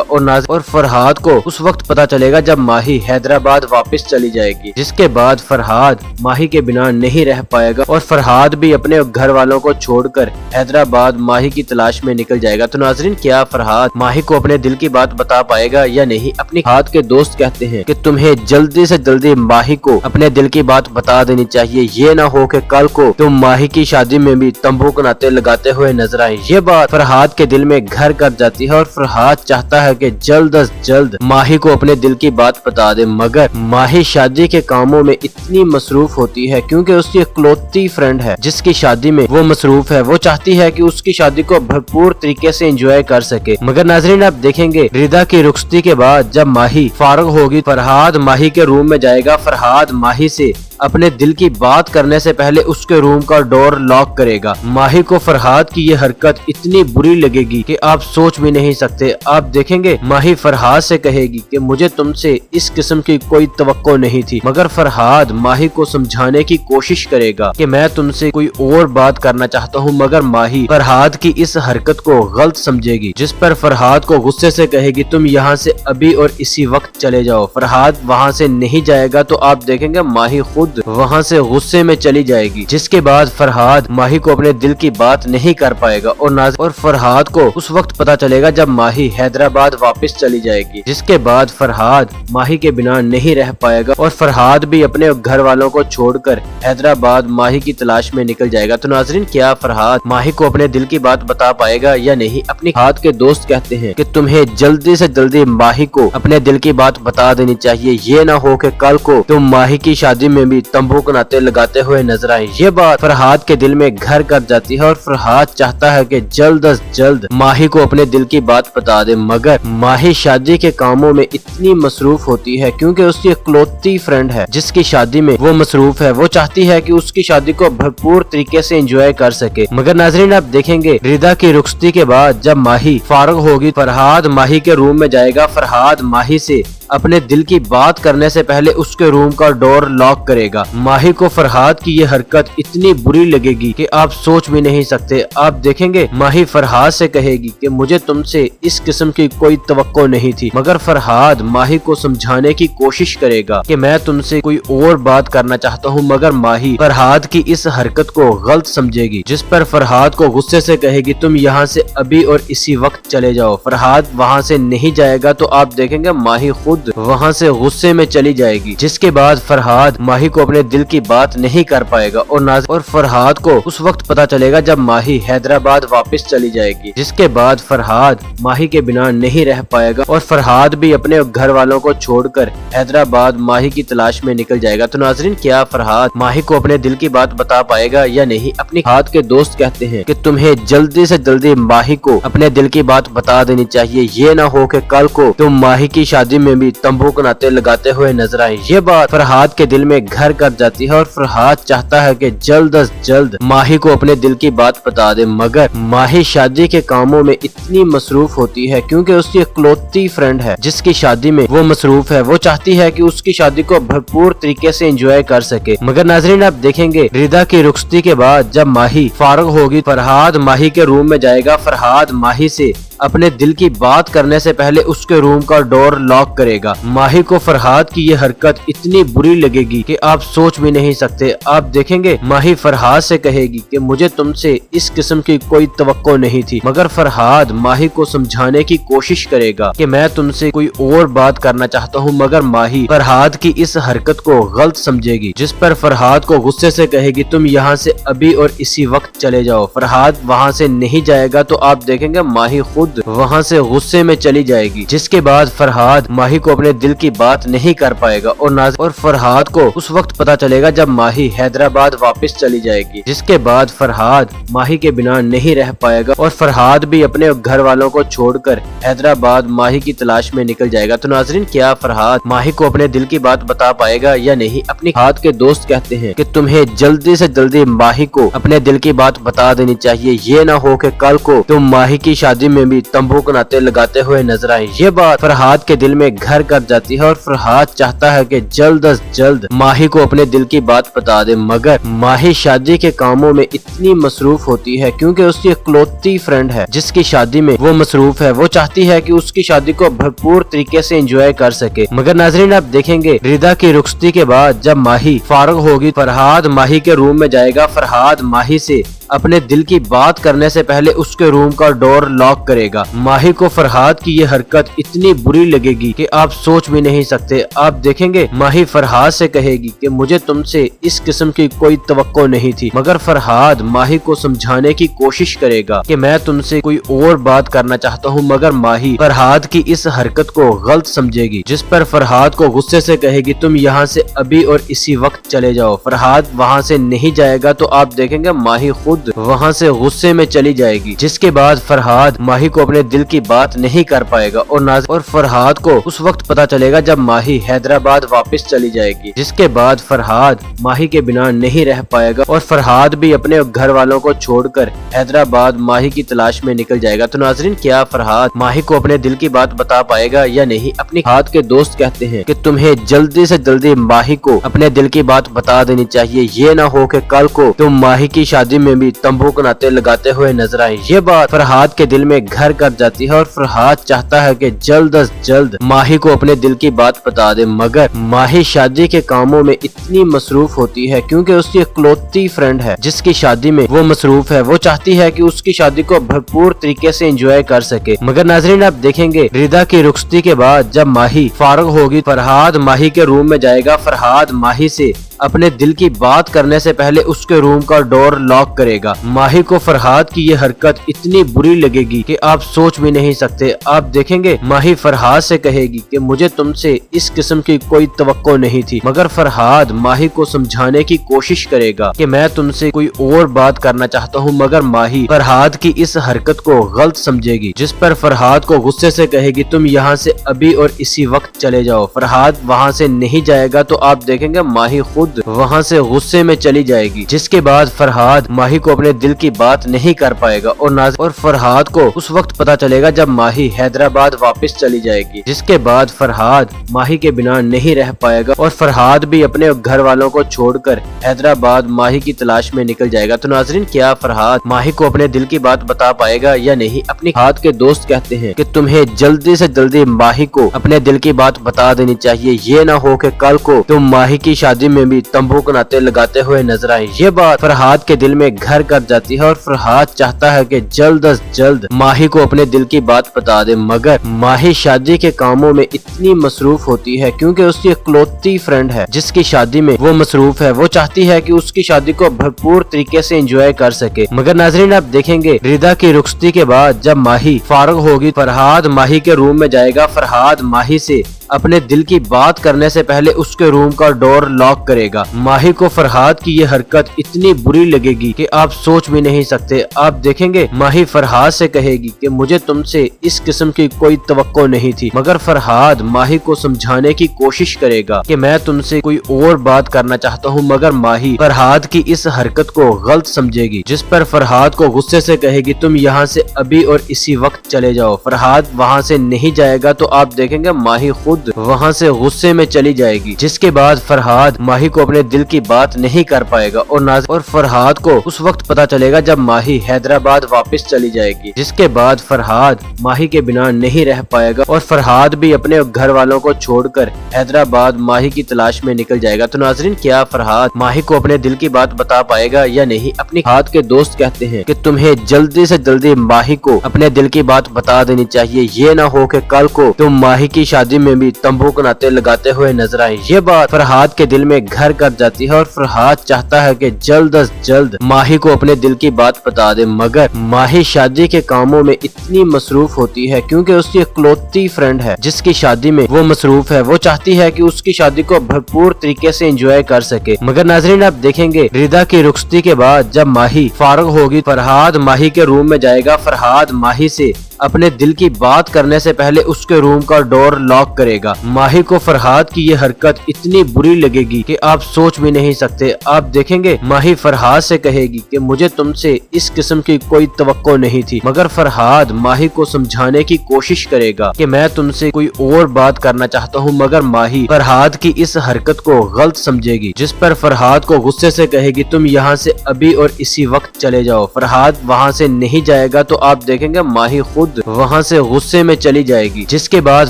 और फरहाद को उस वक्त पता चलेगा जब माही हैदराबाद वापस चली जाएगी, जिसके बाद फरहाद माही के बिना नहीं रह पाएगा और फरहाद भी अपने घर वालों को छोड़कर हैदराबाद माही की तलाश में निकल जाएगा। तो नाजरीन क्या फरहाद माही को अपने दिल की बात बता पाएगा या नहीं? अपनी हाथ के दोस्त कहते हैं कि तुम्हें जल्दी से जल्दी माही को अपने दिल की बात बता देनी चाहिए, ये ना हो कि कल को तुम माही की शादी में भी तंबू के नाते लगाते हुए नजर आए। ये बात फरहाद के दिल में घर कर जाती है और फरहाद चाहता है कि जल्द अज जल्द माही को अपने दिल की बात बता दे, मगर माही शादी के कामों में इतनी मसरूफ होती है क्योंकि उसकी इकलौती फ्रेंड है जिसकी शादी में वो मसरूफ है। वो चाहती है कि उसकी शादी को भरपूर तरीके से एंजॉय कर सके। मगर नाजरीन आप देखेंगे रिदा की रुखसती के बाद जब माही फारग होगी, फरहाद माही के रूम में जाएगा। फरहाद माही से अपने दिल की बात करने से पहले उसके रूम का डोर लॉक करेगा। माही को फरहाद की ये हरकत इतनी बुरी लगेगी कि आप सोच भी नहीं सकते। आप देखेंगे माही फरहाद से कहेगी कि मुझे तुमसे इस किस्म की कोई तवक्को नहीं थी, मगर फरहाद माही को समझाने की कोशिश करेगा कि मैं तुमसे कोई और बात करना चाहता हूँ, मगर माही फरहाद की इस हरकत को गलत समझेगी, जिस पर फरहाद को गुस्से से कहेगी तुम यहाँ से अभी और इसी वक्त चले जाओ। फरहाद वहाँ से नहीं जाएगा तो आप देखेंगे माही खुद वहाँ से गुस्से में चली जाएगी, जिसके बाद फरहाद माही को अपने दिल की बात नहीं कर पाएगा और फरहाद को उस वक्त पता चलेगा जब माही हैदराबाद वापस चली जाएगी, जिसके बाद फरहाद माही के बिना नहीं रह पाएगा और फरहाद भी अपने घर वालों को छोड़कर हैदराबाद माही की तलाश में निकल जाएगा। तो नाजरीन क्या फरहाद माही को अपने दिल की बात बता पाएगा या नहीं? अपनी हाथ के दोस्त कहते हैं कि तुम्हें जल्दी से जल्दी माही को अपने दिल की बात बता देनी चाहिए, ये ना हो कि कल को तुम माही की शादी में भी तंबू के नाते लगाते हुए नजर आए। ये बात फरहाद के दिल में घर कर जाती है और फरहाद चाहता है कि जल्द अज जल्द माही को अपने दिल की बात बता दे, मगर माही शादी के कामों में इतनी मसरूफ होती है क्योंकि उसकी इकलौती फ्रेंड है जिसकी शादी में वो मसरूफ है। वो चाहती है कि उसकी शादी को भरपूर तरीके से एंजॉय कर सके। मगर नाजरीन आप देखेंगे रिदा की रुखसती के बाद जब माही फारग होगी, फरहाद माही के रूम में जाएगा। फरहाद माही से अपने दिल की बात करने से पहले उसके रूम का डोर लॉक करेगा। माही को फरहाद की ये हरकत इतनी बुरी लगेगी कि आप सोच भी नहीं सकते। आप देखेंगे माही फरहाद से कहेगी कि मुझे तुमसे इस किस्म की कोई तवक्को नहीं थी, मगर फरहाद माही को समझाने की कोशिश करेगा कि मैं तुमसे कोई और बात करना चाहता हूँ, मगर माही फरहाद की इस हरकत को गलत समझेगी, जिस पर फरहाद को गुस्से से कहेगी तुम यहाँ से अभी और इसी वक्त चले जाओ। फरहाद वहाँ से नहीं जाएगा तो आप देखेंगे माही खुद वहाँ से गुस्से में चली जाएगी, जिसके बाद फरहाद माही को अपने दिल की बात नहीं कर पाएगा और फरहाद को उस वक्त पता चलेगा जब माही हैदराबाद वापस चली जाएगी, जिसके बाद फरहाद माही के बिना नहीं रह पाएगा और फरहाद भी अपने घर वालों को छोड़कर हैदराबाद माही की तलाश में निकल जाएगा। तो नाजरीन क्या फरहाद माही को अपने दिल की बात बता पाएगा या नहीं? अपनी हाथ के दोस्त कहते हैं कि तुम्हें जल्दी से जल्दी माही को अपने दिल की बात बता देनी चाहिए, ये ना हो कि कल को तुम माही की शादी में भी तंबू के नाते लगाते हुए नजर आए। ये बात फरहाद के दिल में घर कर जाती है और फरहाद चाहता है कि जल्द अज जल्द माही को अपने दिल की बात बता दे, मगर माही शादी के कामों में इतनी मसरूफ होती है क्योंकि उसकी इकलौती फ्रेंड है जिसकी शादी में वो मसरूफ है। वो चाहती है कि उसकी शादी को भरपूर तरीके से एंजॉय कर सके। मगर नाजरीन आप देखेंगे रिदा की रुखसती के बाद जब माही फारग होगी, फरहाद माही के रूम में जाएगा। फरहाद माही से अपने दिल की बात करने से पहले उसके रूम का डोर लॉक करेगा। माही को फरहाद की ये हरकत इतनी बुरी लगेगी कि आप सोच भी नहीं सकते। आप देखेंगे माही फरहाद से कहेगी कि मुझे तुमसे इस किस्म की कोई तवक्को नहीं थी, मगर फरहाद माही को समझाने की कोशिश करेगा कि मैं तुमसे कोई और बात करना चाहता हूँ, मगर माही फरहाद की इस हरकत को गलत समझेगी, जिस पर फरहाद को गुस्से से कहेगी तुम यहाँ से अभी और इसी वक्त चले जाओ। फरहाद वहाँ से नहीं जाएगा तो आप देखेंगे माही खुद वहाँ से गुस्से में चली जाएगी, जिसके बाद फरहाद माही को अपने दिल की बात नहीं कर पाएगा और फरहाद को उस वक्त पता चलेगा जब माही हैदराबाद वापस चली जाएगी, जिसके बाद फरहाद माही के बिना नहीं रह पाएगा और फरहाद भी अपने घर वालों को छोड़कर हैदराबाद माही की तलाश में निकल जाएगा। तो नाजरीन, क्या फरहाद माही को अपने दिल की बात बता पाएगा या नहीं? अपनी हाथ के दोस्त कहते हैं कि तुम्हें जल्दी से जल्दी माही को अपने दिल की बात बता देनी चाहिए, ये ना हो कि कल को तुम माही की शादी में भी तंबू नाते लगाते हुए नजर आए। ये बात फरहाद के दिल में घर कर जाती है और फरहाद चाहता है कि जल्द अज जल्द माही को अपने दिल की बात बता दे, मगर माही शादी के कामों में इतनी मसरूफ होती है क्योंकि उसकी इकलौती फ्रेंड है जिसकी शादी में वो मसरूफ है। वो चाहती है कि उसकी शादी को भरपूर तरीके से एंजॉय कर सके, मगर नाजरीन आप देखेंगे रिदा की रुखसती के बाद जब माही फारग होगी, फरहाद माही के रूम में जाएगा। फरहाद माही से अपने दिल की बात करने से पहले उसके रूम का डोर लॉक करेगा। माही को फरहाद की ये हरकत इतनी बुरी लगेगी कि आप सोच भी नहीं सकते। आप देखेंगे माही फरहाद से कहेगी कि मुझे तुमसे इस किस्म की कोई तवक्को नहीं थी, मगर फरहाद माही को समझाने की कोशिश करेगा कि मैं तुमसे कोई और बात करना चाहता हूँ, मगर माही फरहाद की इस हरकत को गलत समझेगी, जिस पर फरहाद को गुस्से से कहेगी तुम यहाँ से अभी और इसी वक्त चले जाओ। फरहाद वहाँ से नहीं जाएगा तो आप देखेंगे माही खुद वहाँ से गुस्से में चली जाएगी, जिसके बाद फरहाद माही को अपने दिल की बात नहीं कर पाएगा और फरहाद को उस वक्त पता चलेगा जब माही हैदराबाद वापस चली जाएगी, जिसके बाद फरहाद माही के बिना नहीं रह पाएगा और फरहाद भी अपने घर वालों को छोड़कर हैदराबाद माही की तलाश में निकल जाएगा। तो नाजरीन, क्या फरहाद माही को अपने दिल की बात बता पाएगा या नहीं? अपनी हाथ के दोस्त कहते हैं कि तुम्हें जल्दी से जल्दी माही को अपने दिल की बात बता देनी चाहिए, ये ना हो कि कल को तुम माही की शादी में तंबू नाते लगाते हुए नजर आए। ये बात फरहाद के दिल में घर कर जाती है और फरहाद चाहता है कि जल्द अज जल्द माही को अपने दिल की बात बता दे, मगर माही शादी के कामों में इतनी मसरूफ होती है क्योंकि उसकी इकलौती फ्रेंड है जिसकी शादी में वो मसरूफ है। वो चाहती है कि उसकी शादी को भरपूर तरीके से एंजॉय कर सके, मगर नाजरीन आप देखेंगे रिदा की रुखसती के बाद जब माही फारग होगी, फरहाद माही के रूम में जाएगा। फरहाद माही से अपने दिल की बात करने से पहले उसके रूम का डोर लॉक करेगा। माही को फरहाद की ये हरकत इतनी बुरी लगेगी कि आप सोच भी नहीं सकते। आप देखेंगे माही फरहाद से कहेगी कि मुझे तुमसे इस किस्म की कोई तवक्को नहीं थी, मगर फरहाद माही को समझाने की कोशिश करेगा कि मैं तुमसे कोई और बात करना चाहता हूँ, मगर माही फरहाद की इस हरकत को गलत समझेगी, जिस पर फरहाद को गुस्से से कहेगी तुम यहाँ से अभी और इसी वक्त चले जाओ। फरहाद वहाँ से नहीं जाएगा तो आप देखेंगे माही खुद वहाँ से गुस्से में चली जाएगी, जिसके बाद फरहाद माही को अपने दिल की बात नहीं कर पाएगा और फरहाद को उस वक्त पता चलेगा जब माही हैदराबाद वापस चली जाएगी, जिसके बाद फरहाद माही के बिना नहीं रह पाएगा और फरहाद भी अपने घर वालों को छोड़कर हैदराबाद माही की तलाश में निकल जाएगा। तो नाजरीन, क्या फरहाद माही को अपने दिल की बात बता पाएगा या नहीं? अपनी हाथ के दोस्त कहते हैं कि तुम्हें जल्दी से जल्दी माही को अपने दिल की बात बता देनी चाहिए, ये ना हो कि कल को तुम माही की शादी में तंबू नाते लगाते हुए नजर आए। ये बात फरहाद के दिल में घर कर जाती है और फरहाद चाहता है कि जल्द अज जल्द माही को अपने दिल की बात बता दे, मगर माही शादी के कामों में इतनी मसरूफ होती है क्योंकि उसकी इकलौती फ्रेंड है जिसकी शादी में वो मसरूफ है। वो चाहती है कि उसकी शादी को भरपूर तरीके से एंजॉय कर सके, मगर नाजरीन आप देखेंगे रिदा की रुखसती के बाद जब माही फारग होगी, फरहाद माही के रूम में जाएगा। फरहाद माही से अपने दिल की बात करने से पहले उसके रूम का डोर लॉक करेगा। माही को फरहाद की ये हरकत इतनी बुरी लगेगी कि आप सोच भी नहीं सकते। आप देखेंगे माही फरहाद से कहेगी कि मुझे तुमसे इस किस्म की कोई तवक्को नहीं थी, मगर फरहाद माही को समझाने की कोशिश करेगा कि मैं तुमसे कोई और बात करना चाहता हूँ, मगर माही फरहाद की इस हरकत को गलत समझेगी, जिस पर फरहाद को गुस्से से कहेगी तुम यहाँ से अभी और इसी वक्त चले जाओ। फरहाद वहाँ से नहीं जाएगा तो आप देखेंगे माही खुद खुद वहाँ से गुस्से में चली जाएगी, जिसके बाद फरहाद माही को अपने दिल की बात नहीं कर पाएगा और फरहाद को उस वक्त पता चलेगा जब माही हैदराबाद वापस चली जाएगी, जिसके बाद फरहाद माही के बिना नहीं रह पाएगा और फरहाद भी अपने घर वालों को छोड़कर हैदराबाद माही की तलाश में निकल जाएगा। तो नाजरीन, क्या फरहाद माही को अपने दिल की बात बता पाएगा या नहीं? अपनी हाथ के दोस्त कहते हैं कि तुम्हें जल्दी से जल्दी माही को अपने दिल की बात बता देनी चाहिए, ये ना हो कि कल को तुम माही की शादी में भी तंबू नाते लगाते हुए नजर आए। ये बात फरहाद के दिल में घर कर जाती है और फरहाद चाहता है कि जल्द अज जल्द माही को अपने दिल की बात बता दे, मगर माही शादी के कामों में इतनी मसरूफ होती है क्योंकि उसकी इकलौती फ्रेंड है जिसकी शादी में वो मसरूफ है। वो चाहती है कि उसकी शादी को भरपूर तरीके से एंजॉय कर सके, मगर नाजरीन आप देखेंगे रिदा की रुखसती के बाद जब माही फारग होगी, फरहाद माही के रूम में जाएगा। फरहाद माही से अपने दिल की बात करने से पहले उसके रूम का डोर लॉक करेगा। माही को फरहाद की ये हरकत इतनी बुरी लगेगी कि आप सोच भी नहीं सकते। आप देखेंगे माही फरहाद से कहेगी कि मुझे तुमसे इस किस्म की कोई तवक्को नहीं थी, मगर फरहाद माही को समझाने की कोशिश करेगा कि मैं तुमसे कोई और बात करना चाहता हूँ, मगर माही फरहाद की इस हरकत को गलत समझेगी, जिस पर फरहाद को गुस्से से कहेगी तुम यहाँ से अभी और इसी वक्त चले जाओ। फरहाद वहाँ से नहीं जाएगा तो आप देखेंगे माही खुद वहाँ से गुस्से में चली जाएगी, जिसके बाद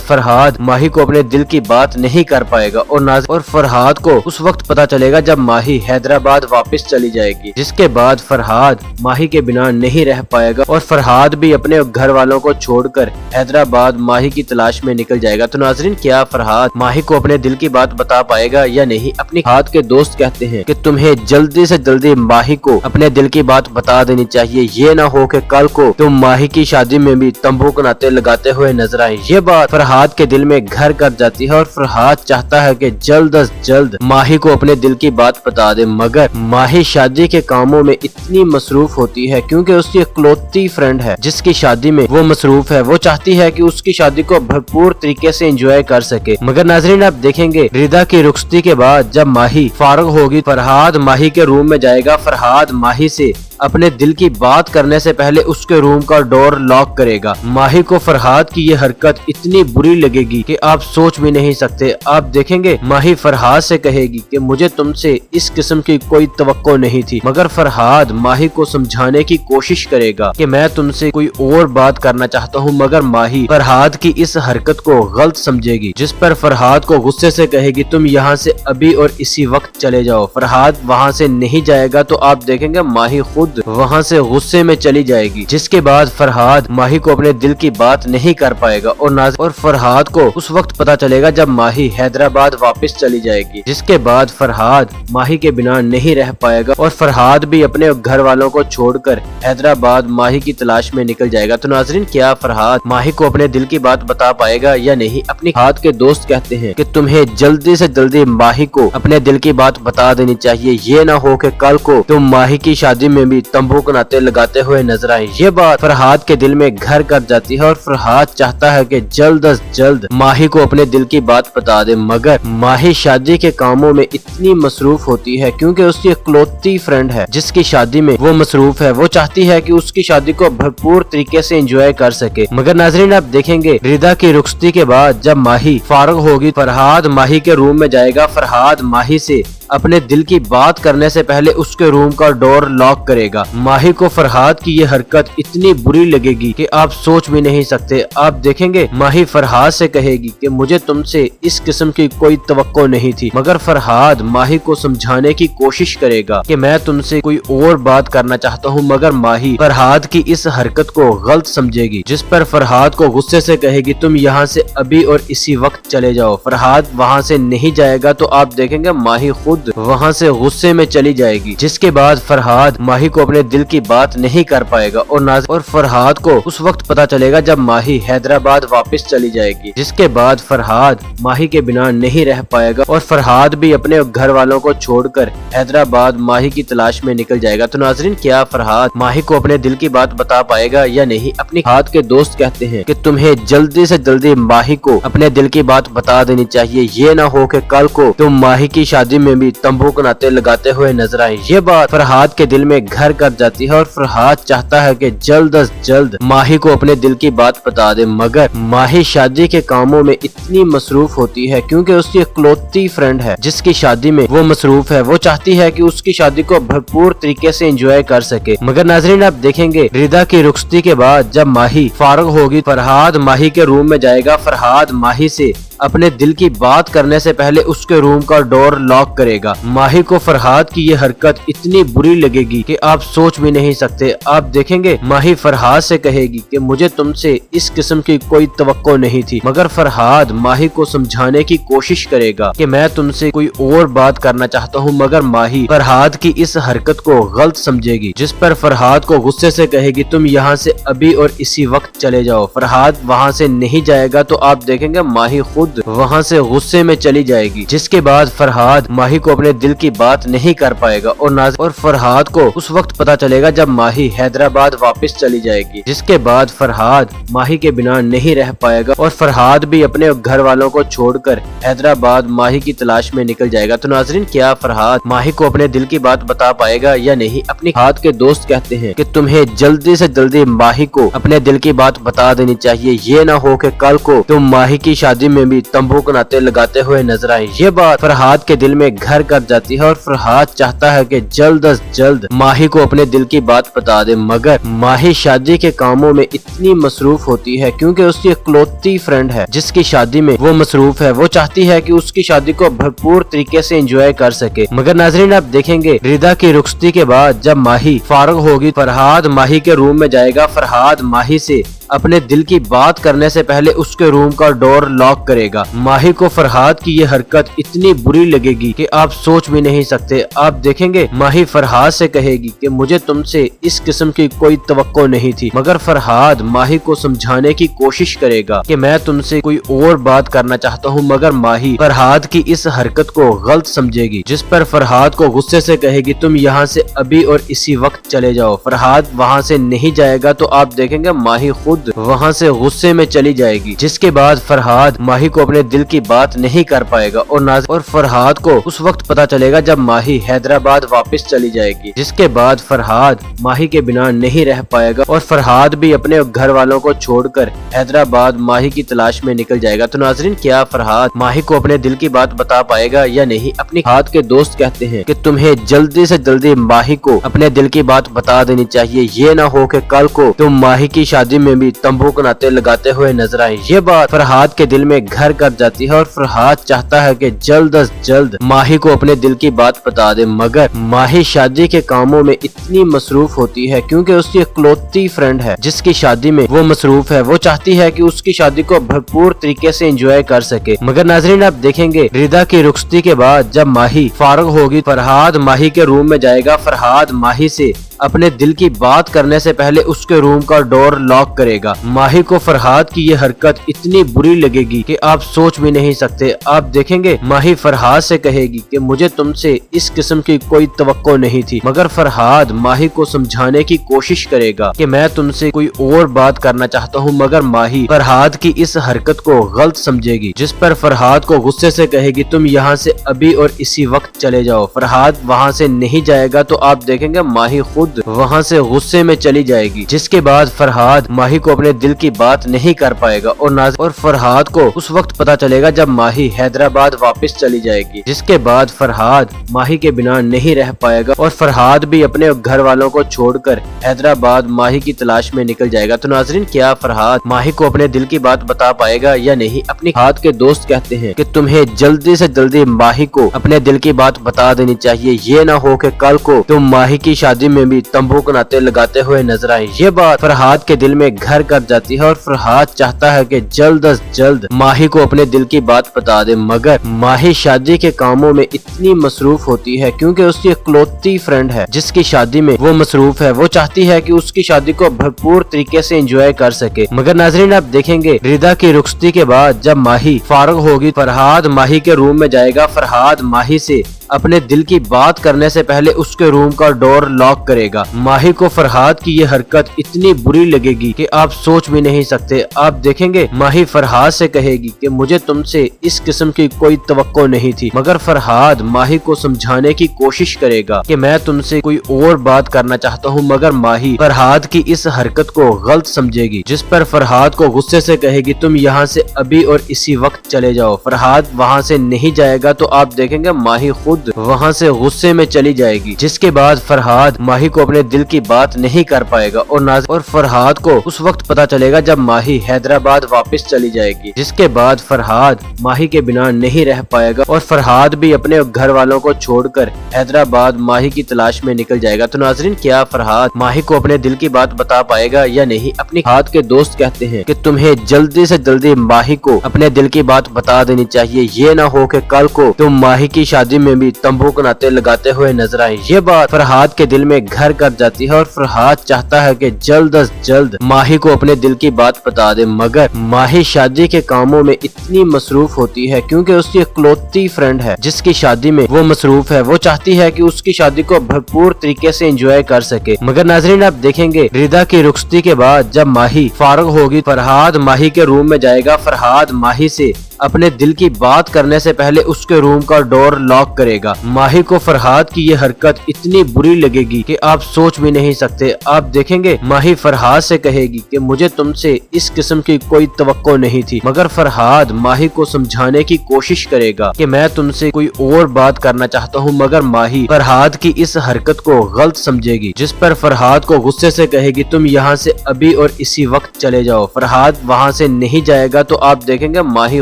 फरहाद माही को अपने दिल की बात नहीं कर पाएगा और फरहाद को उस वक्त पता चलेगा जब माही हैदराबाद वापस चली जाएगी, जिसके बाद फरहाद माही के बिना नहीं रह पाएगा और फरहाद भी अपने घर वालों को छोड़कर हैदराबाद माही की तलाश में निकल जाएगा। तो नाजरीन, क्या फरहाद माही को अपने दिल की बात बता पाएगा या नहीं? अपनी हाथ के दोस्त कहते हैं कि तुम्हें जल्दी से जल्दी माही को अपने दिल की बात बता देनी चाहिए, ये ना हो कि कल को तुम माही की शादी में तंबू नाते लगाते हुए नजर आए। ये बात फरहाद के दिल में घर कर जाती है और फरहाद चाहता है कि जल्द अज जल्द माही को अपने दिल की बात बता दे, मगर माही शादी के कामों में इतनी मसरूफ होती है क्योंकि उसकी इकलौती फ्रेंड है जिसकी शादी में वो मसरूफ है। वो चाहती है कि उसकी शादी को भरपूर तरीके से एंजॉय कर सके, मगर नाजरीन आप देखेंगे रिदा की रुखसती के बाद जब माही फारग होगी, फरहाद माही के रूम में जाएगा। फरहाद माही से अपने दिल की बात करने से पहले उसके रूम का डोर लॉक करेगा। माही को फरहाद की ये हरकत इतनी बुरी लगेगी कि आप सोच भी नहीं सकते। आप देखेंगे माही फरहाद से कहेगी कि मुझे तुमसे इस किस्म की कोई तवक्को नहीं थी, मगर फरहाद माही को समझाने की कोशिश करेगा कि मैं तुमसे कोई और बात करना चाहता हूँ, मगर माही फरहाद की इस हरकत को गलत समझेगी, जिस पर फरहाद को गुस्से से कहेगी तुम यहाँ से अभी और इसी वक्त चले जाओ। फरहाद वहाँ से नहीं जाएगा तो आप देखेंगे माही खुद वहाँ से गुस्से में चली जाएगी, जिसके बाद फरहाद माही को अपने दिल की बात नहीं कर पाएगा और फरहाद को उस वक्त पता चलेगा जब माही हैदराबाद वापस चली जाएगी, जिसके बाद फरहाद माही के बिना नहीं रह पाएगा और फरहाद भी अपने घर वालों को छोड़कर हैदराबाद माही की तलाश में निकल जाएगा। तो नाजरीन, क्या फरहाद माही को अपने दिल की बात बता पाएगा या नहीं? अपनी हाथ के दोस्त कहते हैं कि तुम्हें जल्दी से जल्दी माही को अपने दिल की बात बता देनी चाहिए, ये ना हो कि कल को तुम माही की शादी में तंबू नाते लगाते हुए नजर आए। ये बात फरहाद के दिल में घर कर जाती है और फरहाद चाहता है कि जल्द अज जल्द माही को अपने दिल की बात बता दे, मगर माही शादी के कामों में इतनी मसरूफ होती है क्योंकि उसकी इकलौती फ्रेंड है जिसकी शादी में वो मसरूफ है। वो चाहती है कि उसकी शादी को भरपूर तरीके से एंजॉय कर सके, मगर नाजरीन आप देखेंगे रिदा की रुखसती के बाद जब माही फारग होगी, फरहाद माही के रूम में जाएगा। फरहाद माही से अपने दिल की बात करने से पहले उसके रूम का डोर लॉक करेगा। माही को फरहाद की ये हरकत इतनी बुरी लगेगी कि आप सोच भी नहीं सकते। आप देखेंगे माही फरहाद से कहेगी कि मुझे तुमसे इस किस्म की कोई तवक्को नहीं थी, मगर फरहाद माही को समझाने की कोशिश करेगा कि मैं तुमसे कोई और बात करना चाहता हूँ, मगर माही फरहाद की इस हरकत को गलत समझेगी, जिस पर फरहाद को गुस्से से कहेगी तुम यहाँ से अभी और इसी वक्त चले जाओ। फरहाद वहाँ से नहीं जाएगा तो आप देखेंगे माही खुद वहाँ से गुस्से में चली जाएगी, जिसके बाद फरहाद माही को अपने दिल की बात नहीं कर पाएगा और फरहाद को उस वक्त पता चलेगा जब माही हैदराबाद वापस चली जाएगी, जिसके बाद फरहाद माही के बिना नहीं रह पाएगा और फरहाद भी अपने घर वालों को छोड़कर हैदराबाद माही की तलाश में निकल जाएगा। तो नाजरीन, क्या फरहाद माही को अपने दिल की बात बता पाएगा या नहीं? अपनी हाथ के दोस्त कहते हैं कि तुम्हें जल्दी से जल्दी माही को अपने दिल की बात बता देनी चाहिए, ये ना हो कि कल को तुम माही की शादी में भी भी तंबू के नाते लगाते हुए नजर आए। ये बात फरहाद के दिल में घर कर जाती है और फरहाद चाहता है कि जल्द अज जल्द माही को अपने दिल की बात बता दे, मगर माही शादी के कामों में इतनी मसरूफ होती है क्योंकि उसकी इकलौती फ्रेंड है जिसकी शादी में वो मसरूफ है। वो चाहती है कि उसकी शादी को भरपूर तरीके से एंजॉय कर सके। मगर नाजरीन आप देखेंगे रिदा की रुखसती के बाद जब माही फारग होगी, फरहाद माही के रूम में जाएगा। फरहाद माही से अपने दिल की बात करने से पहले उसके रूम का डोर लॉक करेगा। माही को फरहाद की ये हरकत इतनी बुरी लगेगी कि आप सोच भी नहीं सकते। आप देखेंगे माही फरहाद से कहेगी कि मुझे तुमसे इस किस्म की कोई तवक्को नहीं थी, मगर फरहाद माही को समझाने की कोशिश करेगा कि मैं तुमसे कोई और बात करना चाहता हूँ, मगर माही फरहाद की इस हरकत को गलत समझेगी, जिस पर फरहाद को गुस्से से कहेगी तुम यहाँ से अभी और इसी वक्त चले जाओ। फरहाद वहाँ से नहीं जाएगा तो आप देखेंगे माही खुद वहाँ से गुस्से में चली जाएगी, जिसके बाद फरहाद माही को अपने दिल की बात नहीं कर पाएगा और फरहाद को उस वक्त पता चलेगा जब माही हैदराबाद वापस चली जाएगी, जिसके बाद फरहाद माही के बिना नहीं रह पाएगा और फरहाद भी अपने घर वालों को छोड़कर हैदराबाद माही की तलाश में निकल जाएगा। तो नाजरीन क्या फरहाद माही को अपने दिल की बात बता पाएगा या नहीं? अपनी हाथ के दोस्त कहते हैं कि तुम्हें जल्दी से जल्दी माही को अपने दिल की बात बता देनी चाहिए, ये ना हो कि कल को तुम माही की शादी में भी तंबू के नाते लगाते हुए नजर आए। ये बात फरहाद के दिल में घर कर जाती है और फरहाद चाहता है कि जल्द अज जल्द माही को अपने दिल की बात बता दे, मगर माही शादी के कामों में इतनी मसरूफ होती है क्योंकि उसकी इकलौती फ्रेंड है जिसकी शादी में वो मसरूफ है। वो चाहती है कि उसकी शादी को भरपूर तरीके से एंजॉय कर सके। मगर नाजरीन आप देखेंगे रिदा की रुखसती के बाद जब माही फारग होगी, फरहाद माही के रूम में जाएगा। फरहाद माही से अपने दिल की बात करने से पहले उसके रूम का डोर लॉक करेगा। माही को फरहाद की ये हरकत इतनी बुरी लगेगी कि आप सोच भी नहीं सकते। आप देखेंगे माही फरहाद से कहेगी कि मुझे तुमसे इस किस्म की कोई तवक्को नहीं थी, मगर फरहाद माही को समझाने की कोशिश करेगा कि मैं तुमसे कोई और बात करना चाहता हूँ, मगर माही फरहाद की इस हरकत को गलत समझेगी, जिस पर फरहाद को गुस्से से कहेगी तुम यहाँ से अभी और इसी वक्त चले जाओ। फरहाद वहाँ से नहीं जाएगा तो आप देखेंगे माही खुद वहाँ से गुस्से में चली जाएगी, जिसके बाद फरहाद माही को अपने दिल की बात नहीं कर पाएगा और फरहाद को उस वक्त पता चलेगा जब माही हैदराबाद वापस चली जाएगी, जिसके बाद फरहाद माही के बिना नहीं रह पाएगा और फरहाद भी अपने घर वालों को छोड़कर हैदराबाद माही की तलाश में निकल जाएगा। तो नाजरीन क्या फरहाद माही को अपने दिल की बात बता पाएगा या नहीं? अपनी हाथ के दोस्त कहते हैं कि तुम्हें जल्दी से जल्दी माही को अपने दिल की बात बता देनी चाहिए, ये ना हो कि कल को तुम माही की शादी में भी तंबू के नाते लगाते हुए नजर आए। ये बात फरहाद के दिल में घर कर जाती है और फरहाद चाहता है कि जल्द अज जल्द माही को अपने दिल की बात बता दे, मगर माही शादी के कामों में इतनी मसरूफ होती है क्योंकि उसकी इकलौती फ्रेंड है जिसकी शादी में वो मसरूफ है। वो चाहती है कि उसकी शादी को भरपूर तरीके से एंजॉय कर सके। मगर नाजरीन आप देखेंगे रिदा की रुखसती के बाद जब माही फारग होगी, फरहाद माही के रूम में जाएगा। फरहाद माही से अपने दिल की बात करने से पहले उसके रूम का डोर लॉक करेगा। माही को फरहाद की ये हरकत इतनी बुरी लगेगी कि आप सोच भी नहीं सकते। आप देखेंगे माही फरहाद से कहेगी कि मुझे तुमसे इस किस्म की कोई तवक्को नहीं थी, मगर फरहाद माही को समझाने की कोशिश करेगा कि मैं तुमसे कोई और बात करना चाहता हूँ, मगर माही फरहाद की इस हरकत को गलत समझेगी, जिस पर फरहाद को गुस्से से कहेगी तुम यहाँ से अभी और इसी वक्त चले जाओ। फरहाद वहाँ से नहीं जाएगा तो आप देखेंगे माही खुद वहाँ से गुस्से में चली जाएगी, जिसके बाद फरहाद माही को अपने दिल की बात नहीं कर पाएगा और फरहाद को उस वक्त पता चलेगा जब माही हैदराबाद वापस चली जाएगी, जिसके बाद फरहाद माही के बिना नहीं रह पाएगा और फरहाद भी अपने घर वालों को छोड़कर हैदराबाद माही की तलाश में निकल जाएगा। तो नाजरीन क्या फरहाद माही को अपने दिल की बात बता पाएगा या नहीं? अपनी हाथ के दोस्त कहते हैं कि तुम्हें जल्दी से जल्दी माही को अपने दिल की बात बता देनी चाहिए, ये ना हो कि कल को तुम माही की शादी में भी तंबू के नाते लगाते हुए नजर आए। ये बात फरहाद के दिल में घर कर जाती है और फरहाद चाहता है कि जल्द अज जल्द माही को अपने दिल की बात बता दे, मगर माही शादी के कामों में इतनी मसरूफ होती है क्योंकि उसकी इकलौती फ्रेंड है जिसकी शादी में वो मसरूफ है। वो चाहती है कि उसकी शादी को भरपूर तरीके से एंजॉय कर सके। मगर नाजरीन आप देखेंगे रिदा की रुखसती के बाद जब माही फारग होगी, फरहाद माही के रूम में जाएगा। फरहाद माही से अपने दिल की बात करने से पहले उसके रूम का डोर लॉक करेगा। माही को फरहाद की ये हरकत इतनी बुरी लगेगी कि आप सोच भी नहीं सकते। आप देखेंगे माही फरहाद से कहेगी कि मुझे तुमसे इस किस्म की कोई तवक्को नहीं थी, मगर फरहाद माही को समझाने की कोशिश करेगा कि मैं तुमसे कोई और बात करना चाहता हूँ, मगर माही फरहाद की इस हरकत को गलत समझेगी, जिस पर फरहाद को गुस्से से कहेगी तुम यहाँ से अभी और इसी वक्त चले जाओ। फरहाद वहाँ से नहीं जाएगा तो आप देखेंगे माही खुद वहाँ से गुस्से में चली जाएगी, जिसके बाद फरहाद माही को अपने दिल की बात नहीं कर पाएगा और फरहाद को उस वक्त पता चलेगा जब माही हैदराबाद वापस चली जाएगी, जिसके बाद फरहाद माही के बिना नहीं रह पाएगा और फरहाद भी अपने घर वालों को छोड़कर हैदराबाद माही की तलाश में निकल जाएगा। तो नाजरीन, क्या फरहाद माही को अपने दिल की बात बता पाएगा या नहीं? अपनी हाथ के दोस्त कहते हैं कि तुम्हें जल्दी से जल्दी माही को अपने दिल की बात बता देनी चाहिए, ये ना हो कि कल को तुम माही की शादी में भी तंबू नाते लगाते हुए नजर आए। ये बात फरहाद के दिल में घर कर जाती है और फरहाद चाहता है कि जल्द अज जल्द माही को अपने दिल की बात बता दे, मगर माही शादी के कामों में इतनी मसरूफ होती है क्योंकि उसकी इकलौती फ्रेंड है जिसकी शादी में वो मसरूफ है। वो चाहती है कि उसकी शादी को भरपूर तरीके से एंजॉय कर सके, मगर नाजरीन आप देखेंगे रिदा की रुखसती के बाद जब माही फारग होगी, फरहाद माही के रूम में जाएगा। फरहाद माही से अपने दिल की बात करने से पहले उसके रूम का डोर लॉक करेगा। माही को फरहाद की ये हरकत इतनी बुरी लगेगी कि आप सोच भी नहीं सकते। आप देखेंगे माही फरहाद से कहेगी कि मुझे तुमसे इस किस्म की कोई तवक्को नहीं थी, मगर फरहाद माही को समझाने की कोशिश करेगा कि मैं तुमसे कोई और बात करना चाहता हूँ, मगर माही फरहाद की इस हरकत को गलत समझेगी, जिस पर फरहाद को गुस्से से कहेगी तुम यहाँ से अभी और इसी वक्त चले जाओ। फरहाद वहाँ से नहीं जाएगा तो आप देखेंगे माही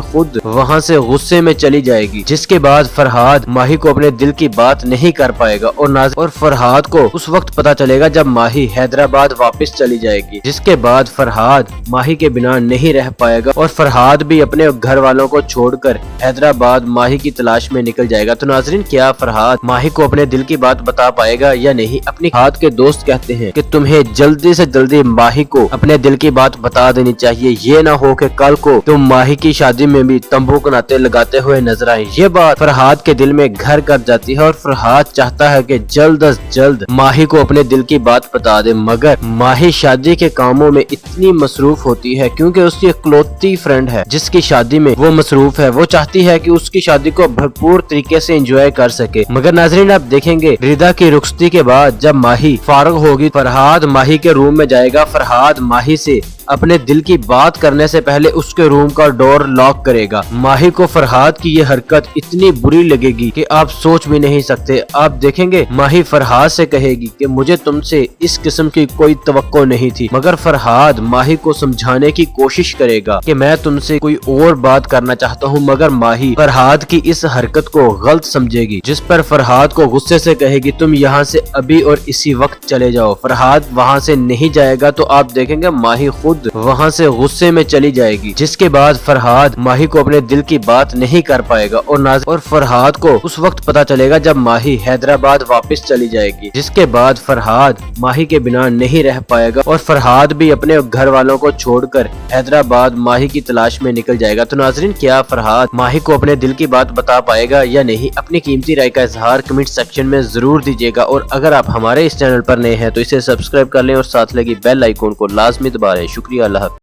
खुद वहाँ से गुस्से में चली जाएगी, जिसके बाद फरहाद माही को अपने दिल की बात नहीं कर पाएगा और फरहाद को उस वक्त पता चलेगा जब माही हैदराबाद वापस चली जाएगी, जिसके बाद फरहाद माही के बिना नहीं रह पाएगा और फरहाद भी अपने घर वालों को छोड़कर हैदराबाद माही की तलाश में निकल जाएगा। तो नाजरीन, क्या फरहाद माही को अपने दिल की बात बता पाएगा या नहीं? अपनी हाथ के दोस्त कहते हैं कि तुम्हें जल्दी से जल्दी माही को अपने दिल की बात बता देनी चाहिए, ये ना हो कि कल को तुम माही की शादी में तंबू नाते लगाते हुए नजर आए। ये बात फरहाद के दिल में घर कर जाती है और फरहाद चाहता है कि जल्द अज जल्द माही को अपने दिल की बात बता दे, मगर माही शादी के कामों में इतनी मसरूफ होती है क्योंकि उसकी इकलौती फ्रेंड है जिसकी शादी में वो मसरूफ है। वो चाहती है कि उसकी शादी को भरपूर तरीके से एंजॉय कर सके, मगर नाजरीन आप देखेंगे रिदा की रुखसती के बाद जब माही फारग होगी, फरहाद माही के रूम में जाएगा। फरहाद माही से अपने दिल की बात करने से पहले उसके रूम का डोर लॉक करेगा। माही को फरहाद की ये हरकत इतनी बुरी लगेगी कि आप सोच भी नहीं सकते। आप देखेंगे माही फरहाद से कहेगी कि मुझे तुमसे इस किस्म की कोई तवक्को नहीं थी, मगर फरहाद माही को समझाने की कोशिश करेगा कि मैं तुमसे कोई और बात करना चाहता हूँ, मगर माही फरहाद की इस हरकत को गलत समझेगी, जिस पर फरहाद को गुस्से से कहेगी तुम यहाँ से अभी और इसी वक्त चले जाओ। फरहाद वहाँ से नहीं जाएगा तो आप देखेंगे माही खुद वहाँ से गुस्से में चली जाएगी, जिसके बाद फरहाद माही को अपने दिल की बात नहीं कर पाएगा और फरहाद को उस वक्त पता चलेगा जब माही हैदराबाद वापस चली जाएगी, जिसके बाद फरहाद माही के बिना नहीं रह पाएगा और फरहाद भी अपने घर वालों को छोड़कर हैदराबाद माही की तलाश में निकल जाएगा। तो नाजरीन, क्या फरहाद माही को अपने दिल की बात बता पाएगा या नहीं? अपनी कीमती राय का इजहार कमेंट सेक्शन में जरूर दीजिएगा और अगर आप हमारे इस चैनल पर नए हैं तो इसे सब्सक्राइब कर लें और साथ लगी बेल आइकॉन को लाजमी दबा लें। शुक्रिया। अल्लाह।